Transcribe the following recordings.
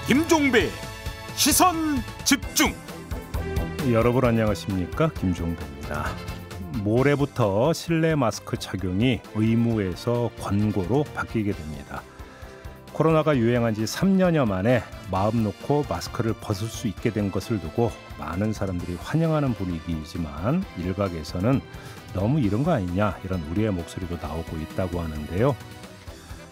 김종배 시선 집중. 여러분 안녕하십니까, 김종배입니다. 모레부터 실내 마스크 착용이 의무에서 권고로 바뀌게 됩니다. 코로나가 유행한 지 3년여 만에 마음 놓고 마스크를 벗을 수 있게 된 것을 두고 많은 사람들이 환영하는 분위기이지만 일각에서는 너무 이런 거 아니냐, 이런 우려의 목소리도 나오고 있다고 하는데요.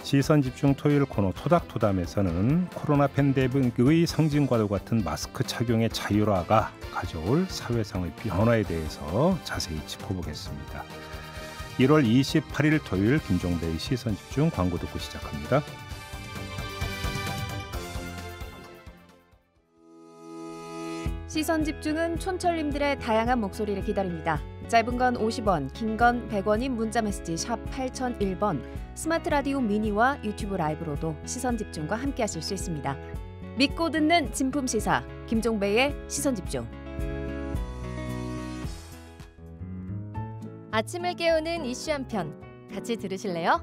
시선집중 토요일 코너 토닥토담에서는 코로나 팬데믹의 상징과도 같은 마스크 착용의 자율화가 가져올 사회상의 변화에 대해서 자세히 짚어보겠습니다. 1월 28일 토요일 김종배의 시선집중, 광고 듣고 시작합니다. 시선집중은 촌철님들의 다양한 목소리를 기다립니다. 짧은 건 50원, 긴 건 100원인 문자메시지 샵 8001번, 스마트 라디오 미니와 유튜브 라이브로도 시선집중과 함께하실 수 있습니다. 믿고 듣는 진품시사 김종배의 시선집중. 아침을 깨우는 이슈 한 편 같이 들으실래요?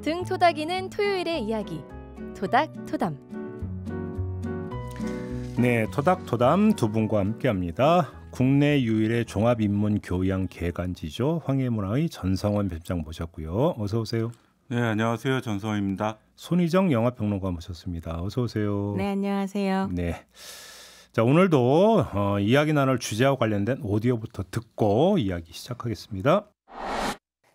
등 토닥이는 토요일의 이야기, 토닥토담. 네, 토닥토담 두 분과 함께합니다. 국내 유일의 종합인문교양개간지죠. 황해문화의 전성원 편집장 모셨고요. 어서 오세요. 네, 안녕하세요. 전성원입니다. 손희정 영화평론가 모셨습니다. 어서 오세요. 네, 안녕하세요. 네, 자, 오늘도 이야기 나눌 주제와 관련된 오디오부터 듣고 이야기 시작하겠습니다.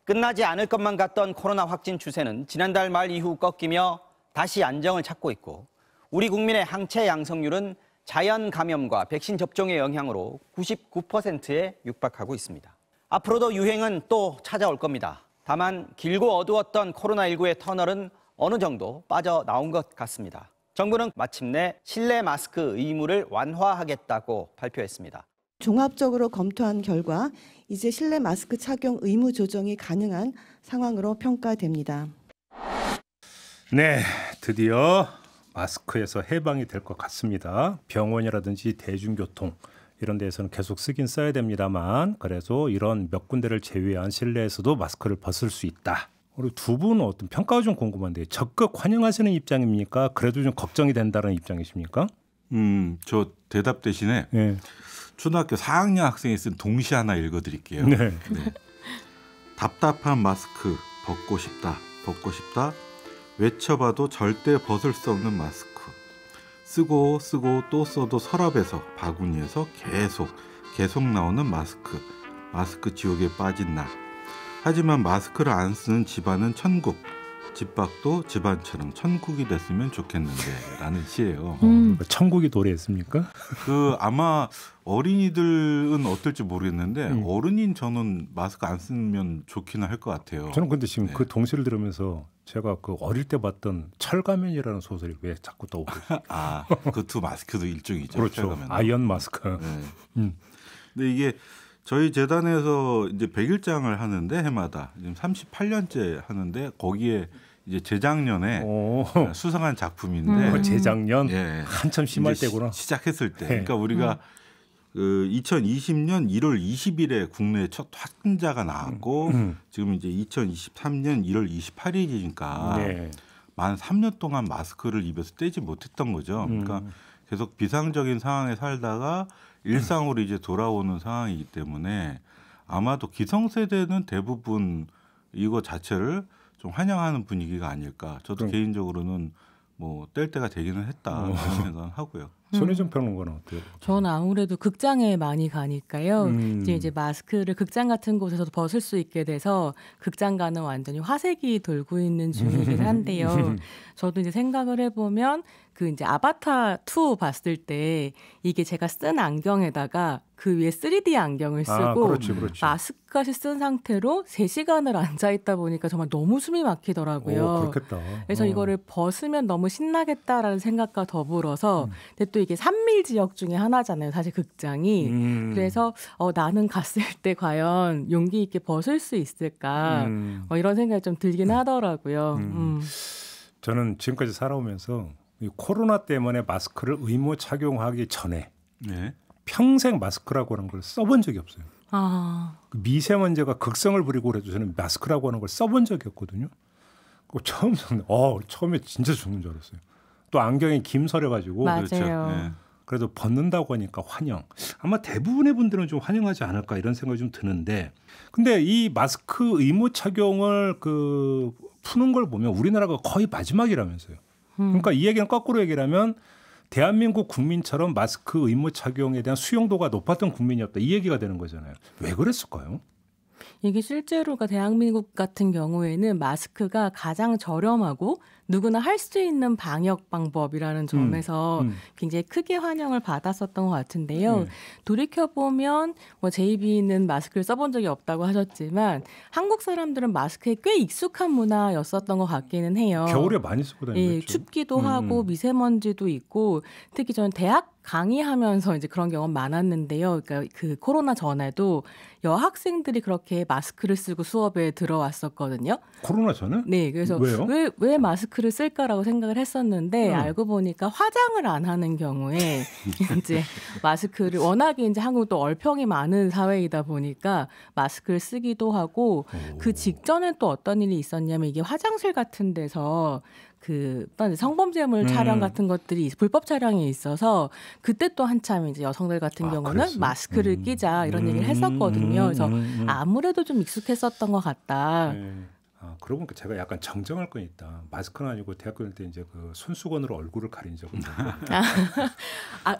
끝나지 않을 것만 같던 코로나 확진 추세는 지난달 말 이후 꺾이며 다시 안정을 찾고 있고, 우리 국민의 항체 양성률은 자연 감염과 백신 접종의 영향으로 99%에 육박하고 있습니다. 앞으로도 유행은 또 찾아올 겁니다. 다만 길고 어두웠던 코로나19의 터널은 어느 정도 빠져나온 것 같습니다. 정부는 마침내 실내 마스크 의무를 완화하겠다고 발표했습니다. 종합적으로 검토한 결과 이제 실내 마스크 착용 의무 조정이 가능한 상황으로 평가됩니다. 네, 드디어 마스크에서 해방이 될 것 같습니다. 병원이라든지 대중교통 이런 데에서는 계속 쓰긴 써야 됩니다만, 그래서 이런 몇 군데를 제외한 실내에서도 마스크를 벗을 수 있다. 우리 두 분은 어떤 평가가 좀 궁금한데요. 적극 환영하시는 입장입니까? 그래도 좀 걱정이 된다는 입장이십니까? 저 대답 대신에 네. 초등학교 4학년 학생이 쓴 동시 하나 읽어드릴게요. 네. 네. 답답한 마스크 벗고 싶다, 벗고 싶다. 외쳐봐도 절대 벗을 수 없는 마스크. 쓰고 또 써도 서랍에서, 바구니에서 계속 나오는 마스크. 마스크 지옥에 빠진 나. 하지만 마스크를 안 쓰는 집안은 천국. 집 밖도 집안처럼 천국이 됐으면 좋겠는데 라는 시예요. 천국이 도래했습니까? 아마 어린이들은 어떨지 모르겠는데 어른인 저는 마스크 안 쓰면 좋기는 할 것 같아요. 저는 근데 지금 네. 그 동시를 들으면서 제가 그 어릴 때 봤던 철가면이라는 소설이 왜 자꾸 떠오르죠? 그 두 마스크도 일종이죠. 그렇죠. 철가면. 아이언 마스크. 네. 근데 이게 저희 재단에서 이제 100일장을 하는데 해마다 지금 38년째 하는데 거기에 이제 재작년에 수상한 작품인데 재작년 예, 한참 심할 때구나. 시작했을 때. 네. 그러니까 우리가 그 2020년 1월 20일에 국내에 첫 확진자가 나왔고 지금 이제 2023년 1월 28일이니까 네. 만 3년 동안 마스크를 입에서 떼지 못했던 거죠. 그러니까 계속 비상적인 상황에 살다가 일상으로 이제 돌아오는 상황이기 때문에 아마도 기성세대는 대부분 이거 자체를 좀 환영하는 분위기가 아닐까. 저도 개인적으로는 뭐 뗄 때가 되기는 했다 그런 생각은 하고요. 손혜정 평론가는 어때요? 저는 아무래도 극장에 많이 가니까요. 이제 마스크를 극장 같은 곳에서도 벗을 수 있게 돼서 극장 가는 완전히 화색이 돌고 있는 중이긴 한데요. 저도 이제 생각을 해보면 그 이제 아바타 2 봤을 때 이게 제가 쓴 안경에다가 그 위에 3D 안경을 쓰고 그렇지. 마스크까지 쓴 상태로 3시간을 앉아 있다 보니까 정말 너무 숨이 막히더라고요. 그렇겠다. 그래서 이거를 벗으면 너무 신나겠다라는 생각과 더불어서 근데 또 이게 산밀 지역 중에 하나잖아요. 사실 극장이. 그래서 나는 갔을 때 과연 용기 있게 벗을 수 있을까 이런 생각이 좀 들긴 하더라고요. 저는 지금까지 살아오면서 이 코로나 때문에 마스크를 의무 착용하기 전에 네. 평생 마스크라고 하는 걸 써본 적이 없어요. 아. 미세먼지가 극성을 부리고 그래도 저는 마스크라고 하는 걸 써본 적이 없거든요. 처음에 진짜 죽는 줄 알았어요. 또 안경이 김서려가지고 맞아요. 그렇죠. 네. 그래도 벗는다고 하니까 환영. 아마 대부분의 분들은 좀 환영하지 않을까 이런 생각이 좀 드는데, 근데 이 마스크 의무 착용을 푸는 걸 보면 우리나라가 거의 마지막이라면서요. 그러니까 이 얘기는 거꾸로 얘기를 하면 대한민국 국민처럼 마스크 의무 착용에 대한 수용도가 높았던 국민이 없다, 이 얘기가 되는 거잖아요. 왜 그랬을까요? 이게 실제로가 대한민국 같은 경우에는 마스크가 가장 저렴하고 누구나 할 수 있는 방역 방법이라는 점에서 굉장히 크게 환영을 받았었던 것 같은데요. 돌이켜보면 뭐 JB는 마스크를 써본 적이 없다고 하셨지만 한국 사람들은 마스크에 꽤 익숙한 문화였었던 것 같기는 해요. 겨울에 많이 쓰고 다니는 거죠. 춥기도 하고 미세먼지도 있고, 특히 저는 대학 강의하면서 이제 그런 경험 많았는데요. 그러니까 그 코로나 전에도 여학생들이 그렇게 마스크를 쓰고 수업에 들어왔었거든요. 코로나 전에? 네, 그래서 왜요? 왜 마스크를 쓸까라고 생각을 했었는데 알고 보니까 화장을 안 하는 경우에 이제 마스크를, 워낙에 이제 한국도 얼평이 많은 사회이다 보니까 마스크를 쓰기도 하고, 그 직전에 또 어떤 일이 있었냐면 이게 화장실 같은 데서 어떤 성범죄물 촬영 같은 것들이 불법 촬영이 있어서 그때 또 한참 이제 여성들 같은 경우는 그랬어요? 마스크를 끼자 이런 얘기를 했었거든요. 그래서 아무래도 좀 익숙했었던 것 같다. 네. 그러고 보니까 제가 약간 정정할 건 있다. 마스크는 아니고 대학교 다닐 때 이제 그 손수건으로 얼굴을 가린 적은 있고.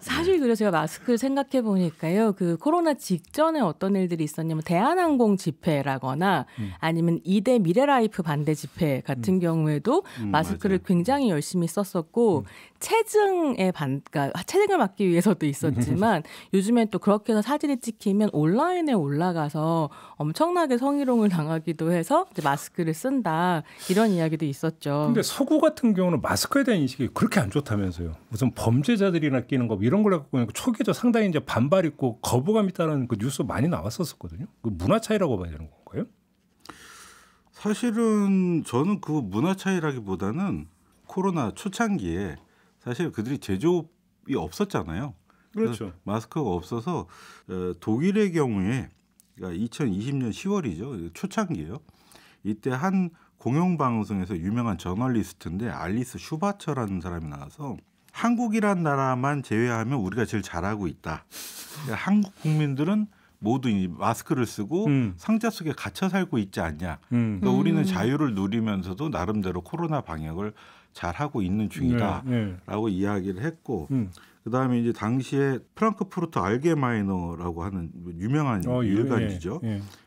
사실 그래서 제가 마스크를 생각해 보니까요. 그 코로나 직전에 어떤 일들이 있었냐면 대한항공 집회라거나 아니면 2대 미래라이프 반대 집회 같은 경우에도 마스크를 맞아요. 굉장히 열심히 썼었고 그러니까 체증을 막기 위해서도 있었지만 요즘엔 또 그렇게 해서 사진이 찍히면 온라인에 올라가서 엄청나게 성희롱을 당하기도 해서 이제 마스크를 쓴다, 이런 이야기도 있었죠. 근데 서구 같은 경우는 마스크에 대한 인식이 그렇게 안 좋다면서요. 무슨 범죄자들이나 끼는 거 이런 걸 갖고 초기에 상당히 이제 반발 있고 거부감 있다는 그 뉴스 많이 나왔었거든요. 그 문화 차이라고 봐야 되는 건가요? 사실은 저는 그 문화 차이라기보다는 코로나 초창기에 사실 그들이 제조업이 없었잖아요. 그렇죠. 마스크가 없어서 독일의 경우에, 그러니까 2020년 10월이죠. 초창기예요. 이때 한 공영방송에서 유명한 저널리스트인데 알리스 슈바처라는 사람이 나와서 한국이란 나라만 제외하면 우리가 제일 잘하고 있다. 그러니까 한국 국민들은 모두 이 마스크를 쓰고 상자 속에 갇혀 살고 있지 않냐. 그러니까 우리는 자유를 누리면서도 나름대로 코로나 방역을 잘하고 있는 중이다라고 이야기를 했고, 그다음에 이제 당시에 프랑크푸르트 알게마이너라고 하는 유명한 일간지죠.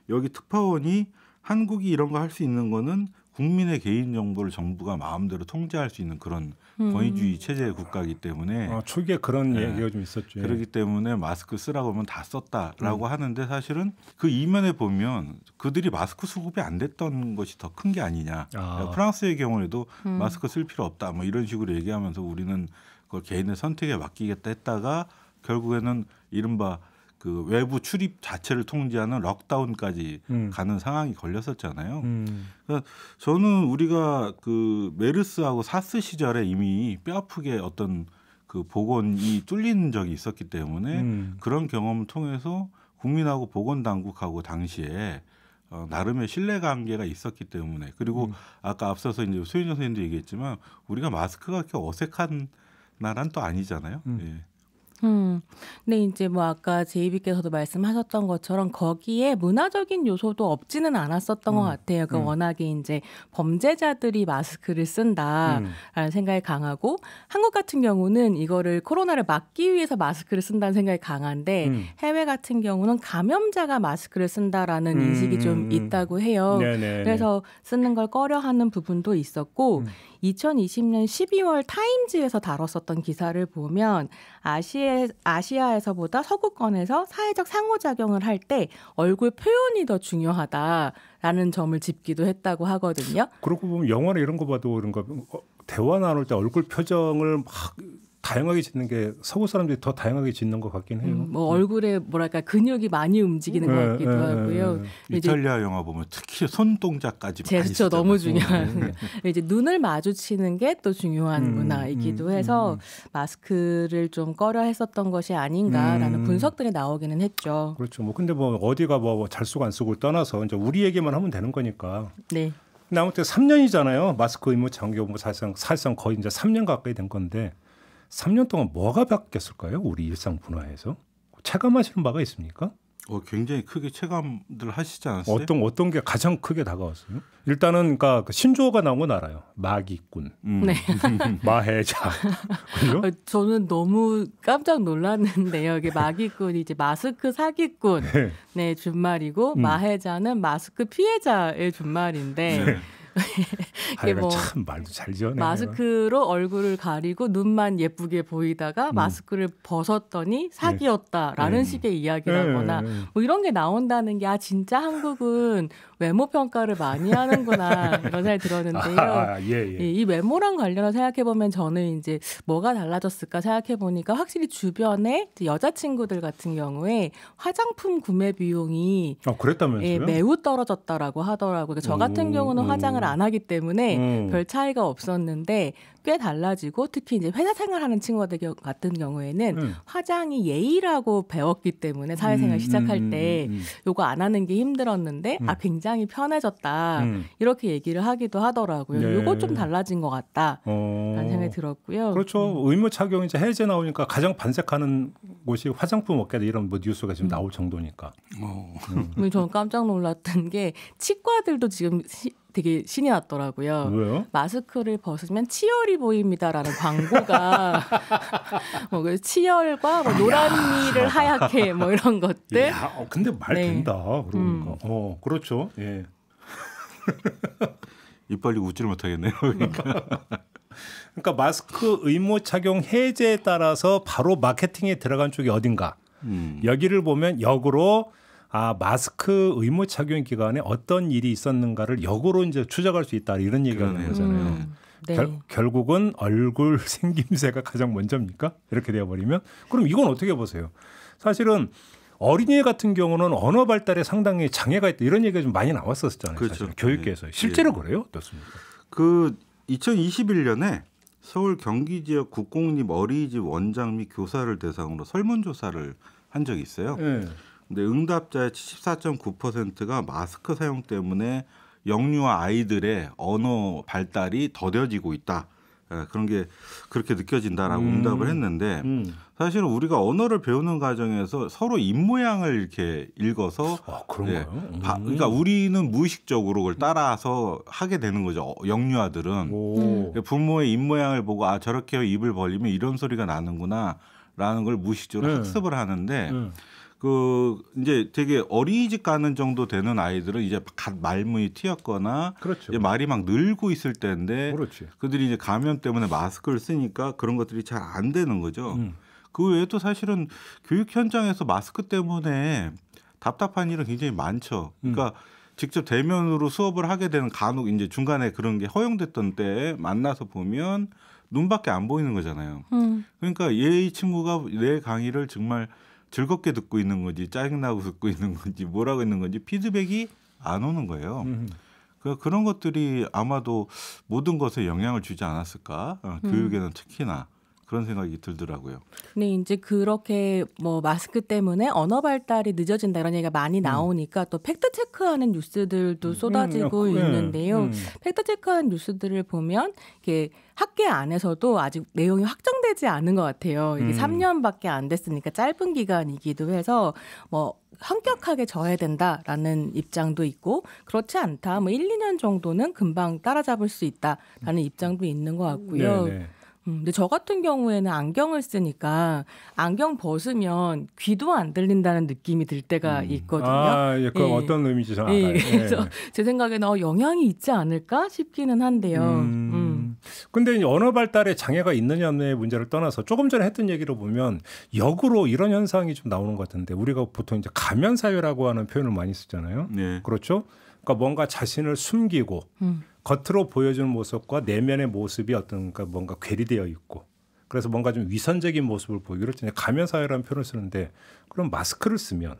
여기 특파원이 한국이 이런 거 할 수 있는 거는 국민의 개인 정보를 정부가 마음대로 통제할 수 있는 그런 권위주의 체제 국가이기 때문에 초기에 그런 얘기가 좀 있었죠. 그렇기 때문에 마스크 쓰라고 하면 다 썼다라고 하는데, 사실은 그 이면에 보면 그들이 마스크 수급이 안 됐던 것이 더 큰 게 아니냐. 프랑스의 경우에도 마스크 쓸 필요 없다 뭐 이런 식으로 얘기하면서 우리는 그걸 개인의 선택에 맡기겠다 했다가 결국에는 이른바 그 외부 출입 자체를 통제하는 록다운까지 가는 상황이 걸렸었잖아요. 그러니까 저는 우리가 그 메르스하고 사스 시절에 이미 뼈아프게 어떤 그 보건이 뚫린 적이 있었기 때문에 그런 경험을 통해서 국민하고 보건당국하고 당시에 나름의 신뢰관계가 있었기 때문에, 그리고 아까 앞서서 이제 소윤정 선생님도 얘기했지만 우리가 마스크가 그렇게 어색한 나라는 또 아니잖아요. 예. 근데 이제 뭐 아까 제이비께서도 말씀하셨던 것처럼 거기에 문화적인 요소도 없지는 않았었던 것 같아요. 그 워낙에 이제 범죄자들이 마스크를 쓴다라는 생각이 강하고, 한국 같은 경우는 이거를 코로나를 막기 위해서 마스크를 쓴다는 생각이 강한데 해외 같은 경우는 감염자가 마스크를 쓴다라는 인식이 좀 있다고 해요. 그래서 쓰는 걸 꺼려하는 부분도 있었고, 2020년 12월 타임즈에서 다뤘었던 기사를 보면 아시아에서보다 서구권에서 사회적 상호작용을 할 때 얼굴 표현이 더 중요하다라는 점을 짚기도 했다고 하거든요. 그러고 보면 영화나 이런 거 봐도 그런가, 대화 나눌 때 얼굴 표정을 막 다양하게 짓는 게 서구 사람들이 더 다양하게 짓는 것 같긴 해요. 뭐 얼굴에 뭐랄까 근육이 많이 움직이는 것 같기도 하고요. 이탈리아 영화 보면 특히 손 동작까지 제스처 너무 중요한. 이제 눈을 마주치는 게 또 중요한 문화이기도 해서 마스크를 좀 꺼려했었던 것이 아닌가라는 분석들이 나오기는 했죠. 그렇죠. 뭐 근데 뭐 어디가 뭐 잘 쓰고 안 쓰고 떠나서 이제 우리 얘기만 하면 되는 거니까. 네. 근데 아무튼 3년이잖아요. 마스크 의무 장려 사실상 거의 이제 3년 가까이 된 건데 3년 동안 뭐가 바뀌었을까요? 우리 일상 문화에서 체감하시는 바가 있습니까? 굉장히 크게 체감들 하시지 않았어요? 어떤 게 가장 크게 다가왔어요? 일단은 그러니까 그 신조어가 나온 건 알아요. 마기꾼, 네. 마해자. 그죠? 저는 너무 깜짝 놀랐는데요. 이게 마기꾼이 이제 마스크 사기꾼, 네, 준말이고 마해자는 마스크 피해자의 준말인데. 네. 이게 뭐 참 말도 잘 지어내. 마스크로 얼굴을 가리고 눈만 예쁘게 보이다가 마스크를 벗었더니 사기였다라는 식의 이야기라거나 뭐 이런 게 나온다는 게 진짜 한국은 외모 평가를 많이 하는구나 이런 생각이 들었는데요. 이 외모랑 관련해서 생각해 보면 저는 이제 뭐가 달라졌을까 생각해 보니까 확실히 주변에 여자친구들 같은 경우에 화장품 구매 비용이 그랬다면서요? 매우 떨어졌다라고 하더라고요. 저 같은 경우는 화장을 안 하기 때문에 별 차이가 없었는데 꽤 달라지고 특히 이제 회사 생활하는 친구들 같은 경우에는 화장이 예의라고 배웠기 때문에 사회생활 시작할 때 요거 안 하는 게 힘들었는데 굉장히 편해졌다 이렇게 얘기를 하기도 하더라고요. 네. 요거 좀 달라진 것 같다라는 생각이 들었고요. 그렇죠. 의무 착용 이제 해제 나오니까 가장 반색하는 곳이 화장품 업계다 이런 뭐 뉴스가 지금 나올 정도니까. 저는 깜짝 놀랐던 게 치과들도 지금 되게 신이 났더라고요. 왜요? 마스크를 벗으면 치열이 보입니다라는 광고가 뭐 치열과 뭐 노란미를 하얗게 뭐 이런 것들. 근데 말 된다. 그러니까. 그렇죠. 예. 이빨이 웃지를 못하겠네요. 그러니까 마스크 의무 착용 해제에 따라서 바로 마케팅에 들어간 쪽이 어딘가. 여기를 보면 역으로 마스크 의무 착용 기간에 어떤 일이 있었는가를 역으로 이제 추적할 수 있다 이런 얘기가 나는 거잖아요. 네. 결국은 얼굴 생김새가 가장 먼저입니까? 이렇게 되어버리면 그럼 이건 어떻게 보세요? 사실은 어린이 같은 경우는 언어 발달에 상당히 장애가 있다 이런 얘기가 좀 많이 나왔었잖아요. 그렇죠. 교육계에서 실제로 그래요? 어떻습니까? 2021년에 서울 경기 지역 국공립 어린이집 원장 및 교사를 대상으로 설문조사를 한 적이 있어요. 네. 근데 응답자의 74.9%가 마스크 사용 때문에 영유아 아이들의 언어 발달이 더뎌지고 있다. 그런 게 그렇게 느껴진다라고 응답을 했는데 사실은 우리가 언어를 배우는 과정에서 서로 입모양을 이렇게 읽어서 그런가요? 그러니까 우리는 무의식적으로 그걸 따라서 하게 되는 거죠. 영유아들은 부모의 입모양을 보고 저렇게 입을 벌리면 이런 소리가 나는구나라는 걸 무의식적으로 학습을 하는데 이제 되게 어린이집 가는 정도 되는 아이들은 이제 갓 말문이 튀었거나 그렇죠. 이제 말이 막 늘고 있을 때인데 그렇지. 그들이 이제 감염 때문에 마스크를 쓰니까 그런 것들이 잘 안 되는 거죠. 그 외에도 사실은 교육 현장에서 마스크 때문에 답답한 일은 굉장히 많죠. 그러니까 직접 대면으로 수업을 하게 되는 간혹 이제 중간에 그런 게 허용됐던 때에 만나서 보면 눈밖에 안 보이는 거잖아요. 그러니까 이 친구가 내 강의를 정말 즐겁게 듣고 있는 건지 짜증나고 듣고 있는 건지 뭐라고 있는 건지 피드백이 안 오는 거예요. 그런 것들이 아마도 모든 것에 영향을 주지 않았을까? 교육에는 특히나 그런 생각이 들더라고요. 근데 이제 그렇게 뭐 마스크 때문에 언어 발달이 늦어진다 이런 얘기가 많이 나오니까 또 팩트 체크하는 뉴스들도 쏟아지고 있는데요. 팩트 체크하는 뉴스들을 보면 이게 학계 안에서도 아직 내용이 확정되지 않은 것 같아요. 이게 3년밖에 안 됐으니까 짧은 기간이기도 해서 뭐 현격하게 져야 된다라는 입장도 있고 그렇지 않다. 뭐 1, 2년 정도는 금방 따라잡을 수 있다라는 입장도 있는 것 같고요. 네네. 근데 저 같은 경우에는 안경을 쓰니까 안경 벗으면 귀도 안 들린다는 느낌이 들 때가 있거든요. 예, 그 어떤 의미인지 잘 알아요. 그래서 제 생각에는 영향이 있지 않을까 싶기는 한데요. 근데 언어 발달에 장애가 있느냐 없느냐의 문제를 떠나서 조금 전에 했던 얘기를 보면 역으로 이런 현상이 좀 나오는 것 같은데 우리가 보통 이제 가면 사회라고 하는 표현을 많이 쓰잖아요. 네. 그렇죠? 그러니까 뭔가 자신을 숨기고 겉으로 보여주는 모습과 내면의 모습이 그러니까 뭔가 괴리되어 있고 그래서 뭔가 좀 위선적인 모습을 보이고 그렇죠. 가면 사회라는 표현을 쓰는데 그럼 마스크를 쓰면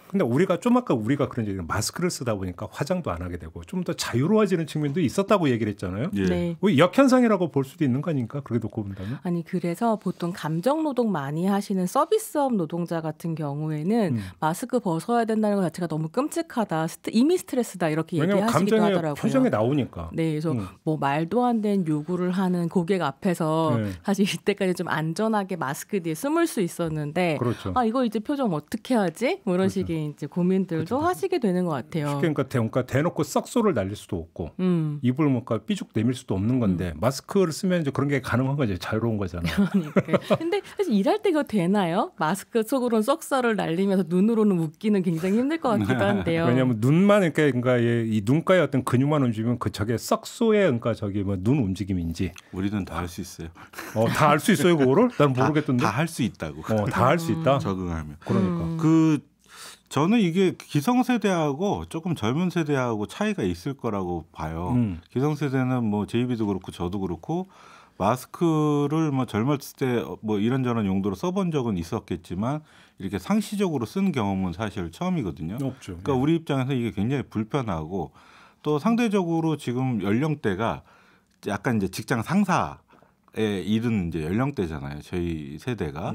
근데 우리가 좀 아까 우리가 그런 얘기 마스크를 쓰다 보니까 화장도 안 하게 되고 좀 더 자유로워지는 측면도 있었다고 얘기를 했잖아요. 예. 네. 역현상이라고 볼 수도 있는 거 아닙니까? 그렇게 놓고 본다면. 아니 그래서 보통 감정 노동 많이 하시는 서비스업 노동자 같은 경우에는 마스크 벗어야 된다는 것 자체가 너무 끔찍하다. 이미 스트레스다 이렇게 왜냐하면 얘기하시기도 감정의 하더라고요. 표정이 나오니까. 네, 그래서 뭐 말도 안 되는 요구를 하는 고객 앞에서 네. 사실 이때까지 좀 안전하게 마스크 뒤에 숨을 수 있었는데, 그렇죠. 아 이거 이제 표정 어떻게 하지? 뭐 이런 그렇죠. 식의 이제 고민들도 하시게 되는 것 같아요. 쉽게 그러니까 대놓고 썩소를 날릴 수도 없고 입을 뭔가 삐죽 내밀 수도 없는 건데 마스크를 쓰면 이제 그런 게 가능한 거죠. 자유로운 거잖아요. 그러니까. 근데 사실 일할 때 이거 되나요? 마스크 속으로는 썩소를 날리면서 눈으로는 웃기는 굉장히 힘들 것 같기도 한데요. 왜냐하면 눈만 그러니까 이 눈가에 어떤 근육만 움직이면 그 저게 썩소의 그러니까 저기 뭐 눈 움직임인지 우리는 다 할 수 있어요. 다 알 수 있어요 그거를? 난 모르겠던데. 다 할 수 있다고. 다 할 수 있다. 적응하면. 그러니까. 저는 이게 기성세대하고 조금 젊은 세대하고 차이가 있을 거라고 봐요. 기성세대는 뭐 제이비도 그렇고 저도 그렇고 마스크를 뭐 젊었을 때 뭐 이런저런 용도로 써본 적은 있었겠지만 이렇게 상시적으로 쓴 경험은 사실 처음이거든요. 없죠. 그러니까 우리 입장에서 이게 굉장히 불편하고 또 상대적으로 지금 연령대가 약간 이제 직장 상사에 이른 이제 연령대잖아요. 저희 세대가.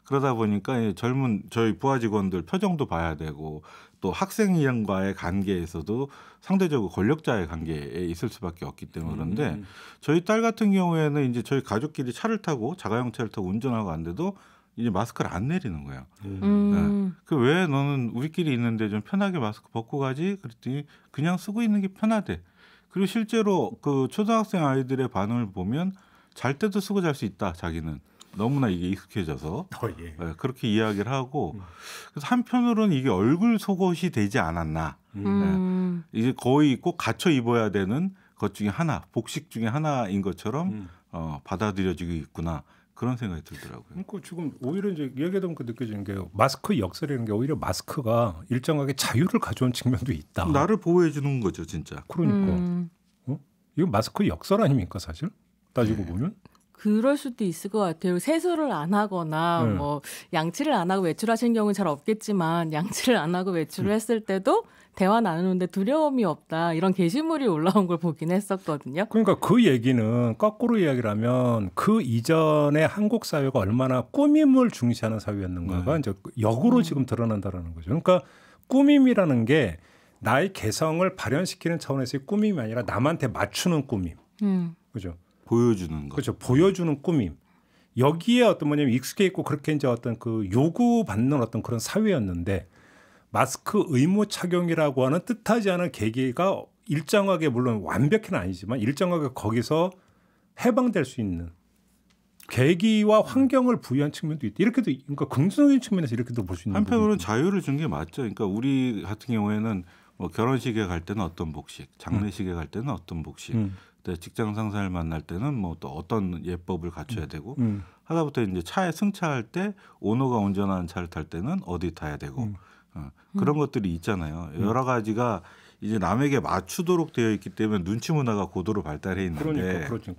그러다 보니까 젊은 저희 부하 직원들 표정도 봐야 되고 또 학생과의 관계에서도 상대적으로 권력자의 관계에 있을 수밖에 없기 때문에 그런데 저희 딸 같은 경우에는 이제 저희 가족끼리 차를 타고 자가용 차를 타고 운전하고 안돼도 이제 마스크를 안 내리는 거예요. 네. 그 왜 너는 우리끼리 있는데 좀 편하게 마스크 벗고 가지? 그랬더니 그냥 쓰고 있는 게 편하대. 그리고 실제로 그 초등학생 아이들의 반응을 보면 잘 때도 쓰고 잘 수 있다. 자기는. 너무나 이게 익숙해져서 예. 네, 그렇게 이야기를 하고 그래서 한편으로는 이게 얼굴 속옷이 되지 않았나. 네. 이게 거의 꼭 갖춰 입어야 되는 것 중에 하나, 복식 중에 하나인 것처럼 받아들여지고 있구나. 그런 생각이 들더라고요. 그러니까 지금 오히려 이제 얘기하다 보니까 느껴지는 게 마스크 역설이라는 게 오히려 마스크가 일정하게 자유를 가져온 측면도 있다. 나를 보호해 주는 거죠, 진짜. 그러니까 이거 마스크 역설 아닙니까 사실? 따지고 보면. 그럴 수도 있을 것 같아요. 세수를 안 하거나 뭐 양치를 안 하고 외출하시는 경우는 잘 없겠지만 양치를 안 하고 외출을 했을 때도 대화 나누는데 두려움이 없다. 이런 게시물이 올라온 걸 보긴 했었거든요. 그러니까 그 얘기는 거꾸로 이야기를 하면 그 이전에 한국 사회가 얼마나 꾸밈을 중시하는 사회였는가가 이제 역으로 지금 드러난다라는 거죠. 그러니까 꾸밈이라는 게 나의 개성을 발현시키는 차원에서의 꾸밈이 아니라 남한테 맞추는 꾸밈. 그죠? 보여주는 거. 그렇죠. 보여주는 꾸밈. 여기에 어떤 뭐냐면 익숙해 있고 그렇게 이제 어떤 그 요구받는 어떤 그런 사회였는데 마스크 의무 착용이라고 하는 뜻하지 않은 계기가 일정하게 물론 완벽히는 아니지만 일정하게 거기서 해방될 수 있는 계기와 환경을 부여한 측면도 있다. 이렇게도 그러니까 긍정적인 측면에서 이렇게도 볼 수 있는 한편으로는 자유를 준 게 맞죠. 그러니까 우리 같은 경우에는 뭐 결혼식에 갈 때는 어떤 복식, 장례식에 갈 때는 어떤 복식, 직장 상사를 만날 때는 뭐 또 어떤 예법을 갖춰야 되고 하다부터 이제 차에 승차할 때 오너가 운전하는 차를 탈 때는 어디 타야 되고 그런 것들이 있잖아요. 여러 가지가 이제 남에게 맞추도록 되어 있기 때문에 눈치 문화가 고도로 발달해 있는데 그러니까.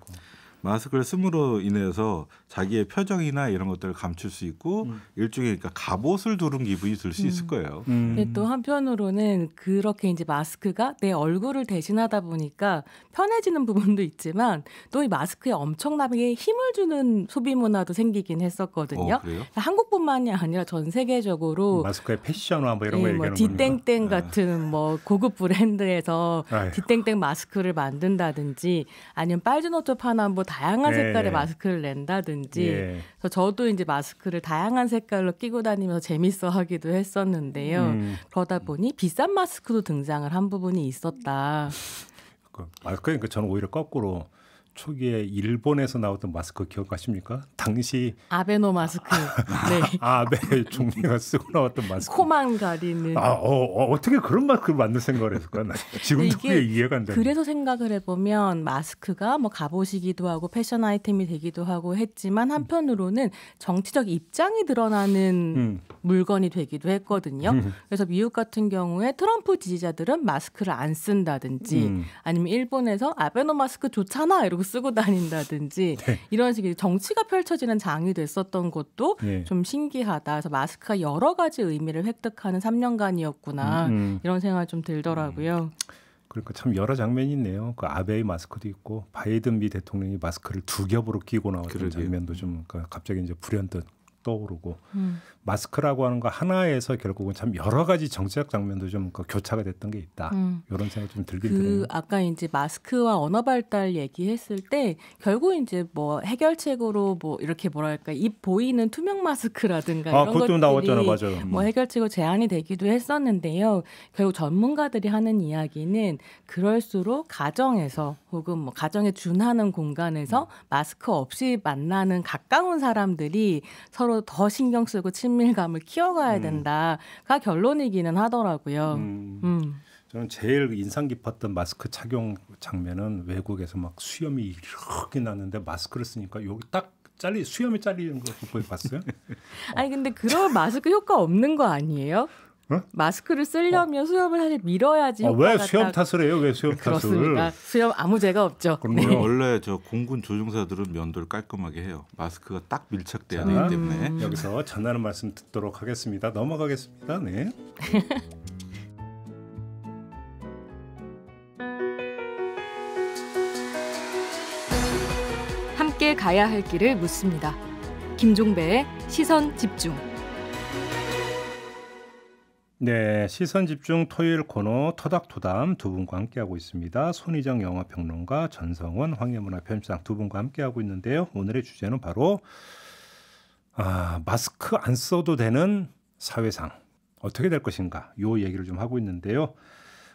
마스크를 씀으로 인해서 자기의 표정이나 이런 것들을 감출 수 있고 일종의 그러니까 갑옷을 두른 기분이 들 수 있을 거예요. 근데 또 한편으로는 그렇게 이제 마스크가 내 얼굴을 대신하다 보니까 편해지는 부분도 있지만 또 이 마스크에 엄청나게 힘을 주는 소비 문화도 생기긴 했었거든요. 그래요? 한국뿐만이 아니라 전 세계적으로 마스크의 패션화 뭐 이런 거 뭐 얘기하는 디땡땡 같은 뭐 고급 브랜드에서 아이고. 디땡땡 마스크를 만든다든지 아니면 빨주노초 파는 뭐 다양한 색깔의 마스크를 낸다든지 그래서 저도 이제 마스크를 다양한 색깔로 끼고 다니면서 재밌어 하기도 했었는데요. 그러다 보니 비싼 마스크도 등장을 한 부분이 있었다. 그러니까 저는 오히려 거꾸로 초기에 일본에서 나왔던 마스크 기억하십니까? 당시 아베노 마스크. 네. 아베 총리가 쓰고 나왔던 마스크. 코만 가리는. 어떻게 그런 마스크를 만들 생각을 했을까? 지금도 그게 이해가 안 돼. 그래서 생각을 해보면 마스크가 뭐 갑옷이기도 하고 패션 아이템이 되기도 하고 했지만 한편으로는 정치적 입장이 드러나는 물건이 되기도 했거든요. 그래서 미국 같은 경우에 트럼프 지지자들은 마스크를 안 쓴다든지 아니면 일본에서 아베노 마스크 좋잖아 이러고 쓰고 다닌다든지 네. 이런 식의 정치가 펼쳐지는 장이 됐었던 것도 네. 좀 신기하다. 그래서 마스크가 여러 가지 의미를 획득하는 3년간이었구나. 이런 생각이 좀 들더라고요. 그러니까 참 여러 장면이 있네요. 그 아베의 마스크도 있고 바이든 미 대통령이 마스크를 두 겹으로 끼고 나왔던 그러게요. 장면도 좀 갑자기 이제 불현듯 떠오르고 마스크라고 하는 거 하나에서 결국은 참 여러 가지 정치적 장면도 좀 교차가 됐던 게 있다. 이런 생각이 좀 들긴 드네요. 아까 이제 마스크와 언어 발달 얘기했을 때 결국 이제 뭐 해결책으로 뭐 이렇게 뭐랄까 입 보이는 투명 마스크라든가 이런 그것도 것들이 나왔잖아, 맞아요. 뭐 해결책으로 제안이 되기도 했었는데요. 결국 전문가들이 하는 이야기는 그럴수록 가정에서 혹은 뭐 가정에 준하는 공간에서 마스크 없이 만나는 가까운 사람들이 서로 더 신경 쓰고 친밀감을 키워가야 된다가 결론이기는 하더라고요. 저는 제일 인상 깊었던 마스크 착용 장면은 외국에서 막 수염이 이렇게 났는데 마스크를 쓰니까 여기 딱 수염이 잘리는 거 봤어요? 아니 근데 그런 마스크 효과 없는 거 아니에요? 어? 마스크를 쓰려면 수염을 사실 밀어야지 효과가 왜 수염 탓을 해요? 왜 수염 그렇습니다. 탓을? 수염 아무 죄가 없죠. 그럼요. 원래 저 공군 조종사들은 면도를 깔끔하게 해요. 마스크가 딱 밀착돼야 되기 때문에. 여기서 전하는 말씀 듣도록 하겠습니다. 넘어가겠습니다. 네. 함께 가야 할 길을 묻습니다. 김종배의 시선 집중. 네, 시선 집중 토요일 코너 토닥토담 두 분과 함께하고 있습니다. 손희정 영화평론가, 전성원 황예문화 편집장 두 분과 함께하고 있는데요. 오늘의 주제는 바로 마스크 안 써도 되는 사회상 어떻게 될 것인가 이 얘기를 좀 하고 있는데요.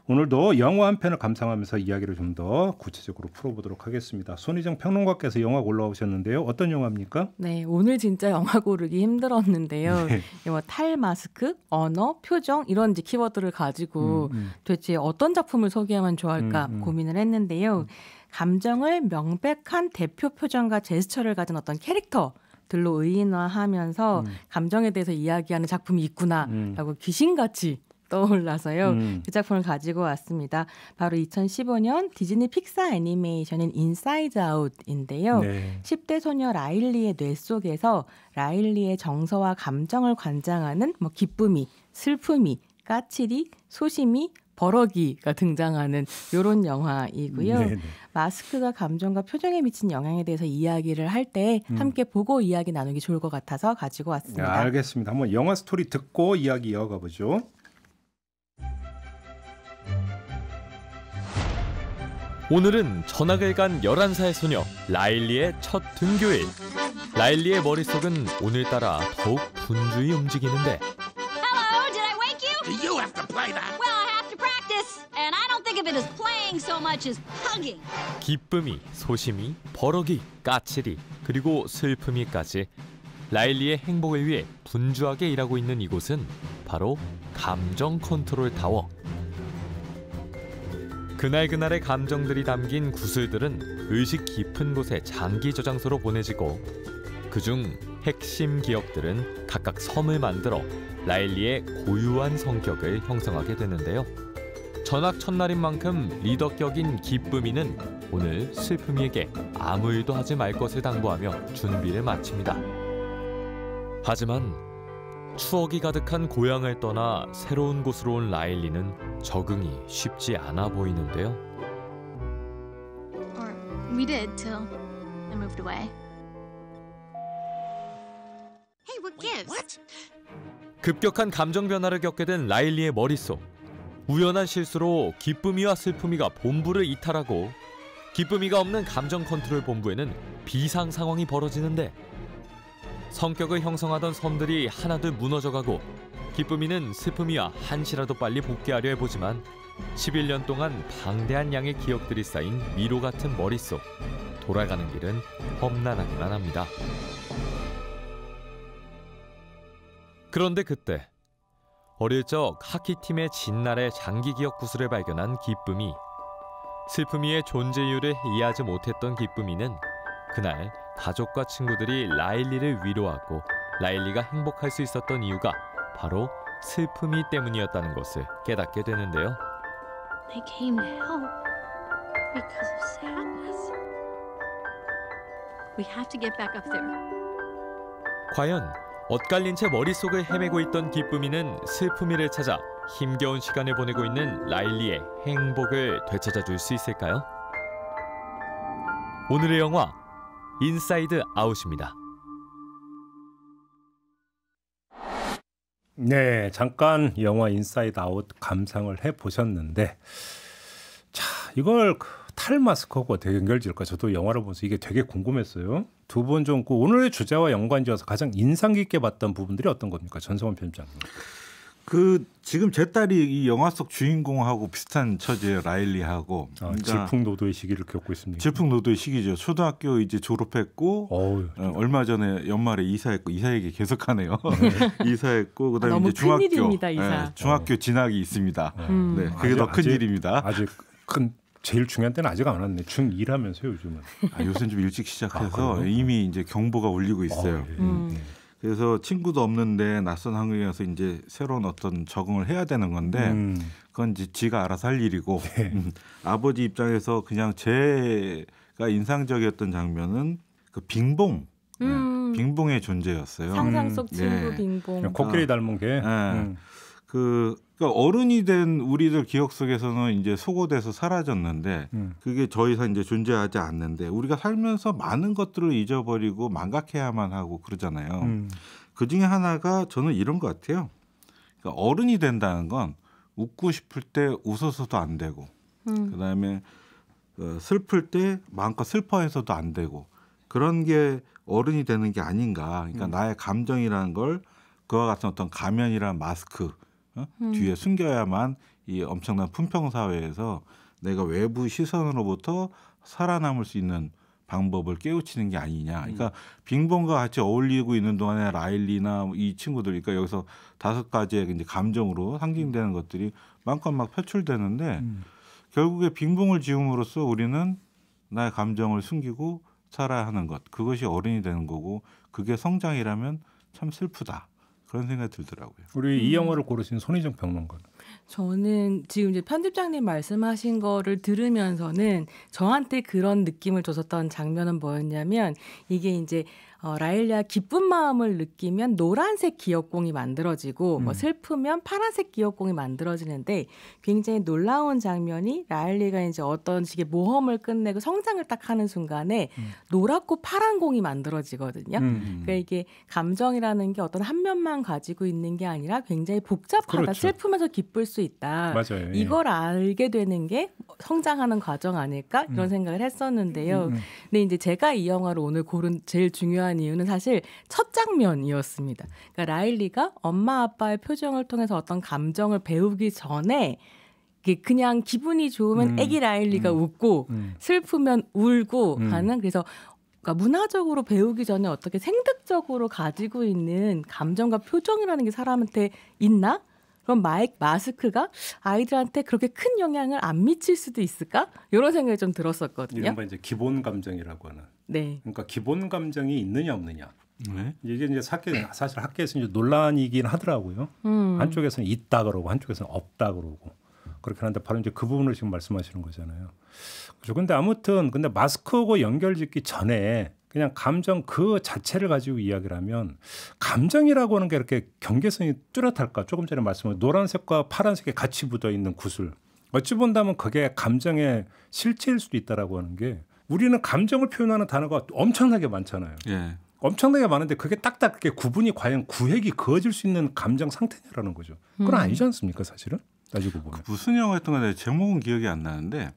오늘도 영화 한 편을 감상하면서 이야기를 좀 더 구체적으로 풀어보도록 하겠습니다. 손희정 평론가께서 영화 올라오셨는데요. 어떤 영화입니까? 네, 오늘 진짜 영화 고르기 힘들었는데요. 네. 뭐 탈 마스크, 언어, 표정 이런 이제 키워드를 가지고 도대체 어떤 작품을 소개하면 좋아할까 고민을 했는데요. 감정을 명백한 대표 표정과 제스처를 가진 어떤 캐릭터들로 의인화하면서 감정에 대해서 이야기하는 작품이 있구나라고 귀신같이 떠올라서요. 그 작품을 가지고 왔습니다. 바로 2015년 디즈니 픽사 애니메이션인 인사이드 아웃인데요. 네. 10대 소녀 라일리의 뇌 속에서 라일리의 정서와 감정을 관장하는 뭐 기쁨이, 슬픔이, 까칠이, 소심이, 버럭이가 등장하는 이런 영화이고요. 네네. 마스크가 감정과 표정에 미친 영향에 대해서 이야기를 할 때 함께 보고 이야기 나누기 좋을 것 같아서 가지고 왔습니다. 알겠습니다. 한번 영화 스토리 듣고 이야기 이어가 보죠. 오늘은 전학을 간 11살 소녀 라일리의 첫 등교일. 라일리의 머릿속은 오늘따라 더욱 분주히 움직이는데 Hello, did I wake you? You have to play that. Well, I have to practice, and I don't think of it as playing so much as hugging. 기쁨이, 소심이, 버럭이, 까칠이, 그리고 슬픔이까지 라일리의 행복을 위해 분주하게 일하고 있는 이곳은 바로 감정 컨트롤 타워. 그날그날의 감정들이 담긴 구슬들은 의식 깊은 곳에 장기 저장소로 보내지고 그중 핵심 기억들은 각각 섬을 만들어 라일리의 고유한 성격을 형성하게 되는데요. 전학 첫날인 만큼 리더격인 기쁨이는 오늘 슬픔이에게 아무 일도 하지 말 것을 당부하며 준비를 마칩니다. 하지만 추억이 가득한 고향을 떠나 새로운 곳으로 온 라일리는 적응이 쉽지 않아 보이는데요. Or we did till I moved away. Hey, what gives? What? 급격한 감정 변화를 겪게 된 라일리의 머릿속. 우연한 실수로 기쁨이와 슬픔이가 본부를 이탈하고 기쁨이가 없는 감정 컨트롤 본부에는 비상 상황이 벌어지는데 성격을 형성하던 섬들이 하나둘 무너져가고 기쁨이는 슬픔이와 한시라도 빨리 복귀하려 해보지만 11년 동안 방대한 양의 기억들이 쌓인 미로 같은 머릿속. 돌아가는 길은 험난하기만 합니다. 그런데 그때 어릴 적 하키팀의 진날의 장기 기억 구슬을 발견한 기쁨이, 슬픔이의 존재 이유를 이해하지 못했던 기쁨이는 그날 가족과 친구들이 라일리를 위로하고 라일리가 행복할 수 있었던 이유가 바로 슬픔이 때문이었다는 것을 깨닫게 되는데요. They came to help because of sadness. We have to get back up there. 과연 엇갈린 채 머릿속을 헤매고 있던 기쁨이는 슬픔이를 찾아 힘겨운 시간을 보내고 있는 라일리의 행복을 되찾아 줄 수 있을까요? 오늘의 영화 인사이드 아웃입니다. 네, 잠깐 영화 인사이드 아웃 감상을 해보셨는데 자, 이걸 탈마스크하고 어떻게 연결질까? 저도 영화를 보면서 이게 되게 궁금했어요. 두 분 좀 오늘의 주제와 연관지어서 가장 인상 깊게 봤던 부분들이 어떤 겁니까? 전성원 편집장님. 지금 제 딸이 이 영화 속 주인공하고 비슷한 처지예요. 라일리하고. 그러니까 질풍노도의 시기를 겪고 있습니다. 질풍노도의 시기죠. 초등학교 이제 졸업했고 얼마 전에 연말에 이사했고 이사 얘기 계속하네요. 네. 이사했고 그다음에 너무 이제 중학교 큰일입니다, 이사. 네, 중학교 진학이 있습니다. 네, 그게 더 큰 일입니다. 아직 큰 제일 중요한 때는 아직 안 왔네. 중2라면서요, 요즘은. 요새는 좀 일찍 시작해서 이미 이제 경보가 울리고 있어요. 그래서 친구도 없는데 낯선 환경에 와서 이제 새로운 어떤 적응을 해야 되는 건데 그건 이제 지가 알아서 할 일이고 네. 아버지 입장에서 그냥 제가 인상적이었던 장면은 그 빙봉. 빙봉의 존재였어요. 상상 속 친구 빙봉. 코끼리 닮은 게. 그러니까 어른이 된 우리들 기억 속에서는 이제 소거돼서 사라졌는데 그게 더 이상 이제 존재하지 않는데 우리가 살면서 많은 것들을 잊어버리고 망각해야만 하고 그러잖아요. 그 중에 하나가 저는 이런 것 같아요. 그러니까 어른이 된다는 건 웃고 싶을 때 웃어서도 안 되고 그다음에 슬플 때 마음껏 슬퍼해서도 안 되고 그런 게 어른이 되는 게 아닌가. 그러니까 나의 감정이라는 걸 그와 같은 어떤 가면이란 마스크 뒤에 숨겨야만 이 엄청난 품평 사회에서 내가 외부 시선으로부터 살아남을 수 있는 방법을 깨우치는 게 아니냐. 그러니까 빙봉과 같이 어울리고 있는 동안에 라일리나 이 친구들, 그러니까 여기서 5가지의 이제 감정으로 상징되는 것들이 마음껏 막 표출되는데 결국에 빙봉을 지음으로써 우리는 나의 감정을 숨기고 살아야 하는 것. 그것이 어른이 되는 거고 그게 성장이라면 참 슬프다. 그런 생각이 들더라고요. 우리 이 영화를 고르신 손희정 평론가. 저는 지금 이제 편집장님 말씀하신 거를 들으면서는 저한테 그런 느낌을 줬었던 장면은 뭐였냐면 이게 이제 라일리가 기쁜 마음을 느끼면 노란색 기억공이 만들어지고 뭐 슬프면 파란색 기억공이 만들어지는데 굉장히 놀라운 장면이 라일리가 이제 어떤 식의 모험을 끝내고 성장을 딱 하는 순간에 노랗고 파란 공이 만들어지거든요. 그러니까 이게 감정이라는 게 어떤 한 면만 가지고 있는 게 아니라 굉장히 복잡하다. 그렇죠. 슬프면서 기쁠 수 있다. 맞아요. 이걸 알게 되는 게 성장하는 과정 아닐까 이런 생각을 했었는데요. 근데 이제 제가 이 영화를 오늘 고른 제일 중요한 이유는 사실 첫 장면이었습니다. 그러니까 라일리가 엄마 아빠의 표정을 통해서 어떤 감정을 배우기 전에 그냥 기분이 좋으면 애기 라일리가 웃고 슬프면 울고 하는 그래서 그러니까 문화적으로 배우기 전에 어떻게 생득적으로 가지고 있는 감정과 표정이라는 게 사람한테 있나? 그럼 마스크가 아이들한테 그렇게 큰 영향을 안 미칠 수도 있을까? 이런 생각이 좀 들었었거든요. 이른바 이제 기본 감정이라고 하는. 네. 그러니까 기본 감정이 있느냐 없느냐. 이게 이제 사실 학계에서 이제 논란이긴 하더라고요. 한쪽에서는 있다 그러고 한쪽에서는 없다 그러고 그렇게 하는데 바로 이제 그 부분을 지금 말씀하시는 거잖아요. 그렇죠. 근데 아무튼 근데 마스크하고 연결짓기 전에 그냥 감정 그 자체를 가지고 이야기를 하면 감정이라고 하는 게 이렇게 경계성이 뚜렷할까? 조금 전에 말씀하신 노란색과 파란색이 같이 묻어 있는 구슬. 어찌 본다면 그게 감정의 실체일 수도 있다라고 하는 게 우리는 감정을 표현하는 단어가 엄청나게 많잖아요. 예. 엄청나게 많은데 그게 딱딱 그렇게 구분이 과연 구획이 그어질 수 있는 감정 상태냐라는 거죠. 그건 아니지 않습니까, 사실은? 따지고 보면. 무슨 영화였던 건데 제목은 기억이 안 나는데